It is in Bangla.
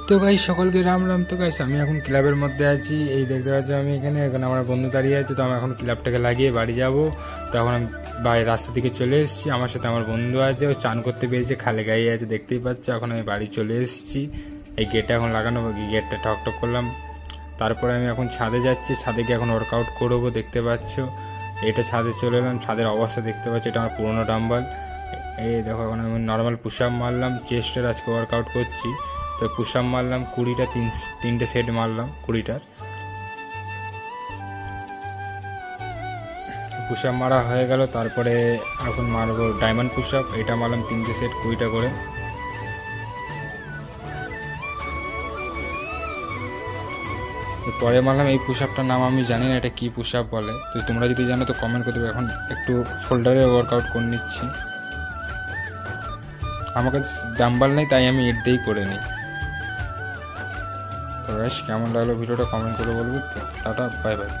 তো গাইস সকলকে রাম রাম। তো গাইস আমি এখন ক্লাবের মধ্যে আছি, এই দেখতে পাচ্ছি আমি এখানে আমার বন্ধু দাঁড়িয়ে আছে। তো আমি এখন ক্লাবটাকে লাগিয়ে বাড়ি যাব। তো এখন আমি বাইরে রাস্তা দিকে চলে এসেছি, আমার সাথে আমার বন্ধু আছে, ও চান করতে পেরেছে, খালে গায়ে আছে দেখতেই পাচ্ছ। এখন আমি বাড়ি চলে এসেছি, এই গেটটা এখন লাগানো, গেটটা ঠক ঠক করলাম। তারপরে আমি এখন ছাদে যাচ্ছি, ছাদে গিয়ে এখন ওয়ার্কআউট করবো দেখতে পাচ্ছ। এটা ছাদে চলে এলাম, ছাদের অবস্থা দেখতে পাচ্ছি, এটা আমার পুরোনো ডাম্বাল। এই দেখো এখন আমি নর্মাল পুশ আপ মারলাম, চেস্টের আজকে ওয়ার্কআউট করছি। তো পুশ আপ মারলাম 20টা, তিনটে সেট মারলাম 20টার। পুশ আপ মারা হয়ে গেল, তারপরে এখন মারবো ডায়মন্ড পুশ আপ, এটা মারলাম 3টে সেট 20টা করে। পরে মারলাম এই পুশ আপটার নাম আমি জানি না এটা কি পুশ আপ বলে, তো তোমরা যদি জানো তো কমেন্ট করে দেবে। এখন একটু শোল্ডারে ওয়ার্কআউট করে নিচ্ছি, আমার কাছে ডাম্বাল নেই তাই আমি এর দিয়েই করে নিই। তো গাইস কেমন লাগলো ভিডিওটা কমেন্ট করে বলবো। Tata, bye bye.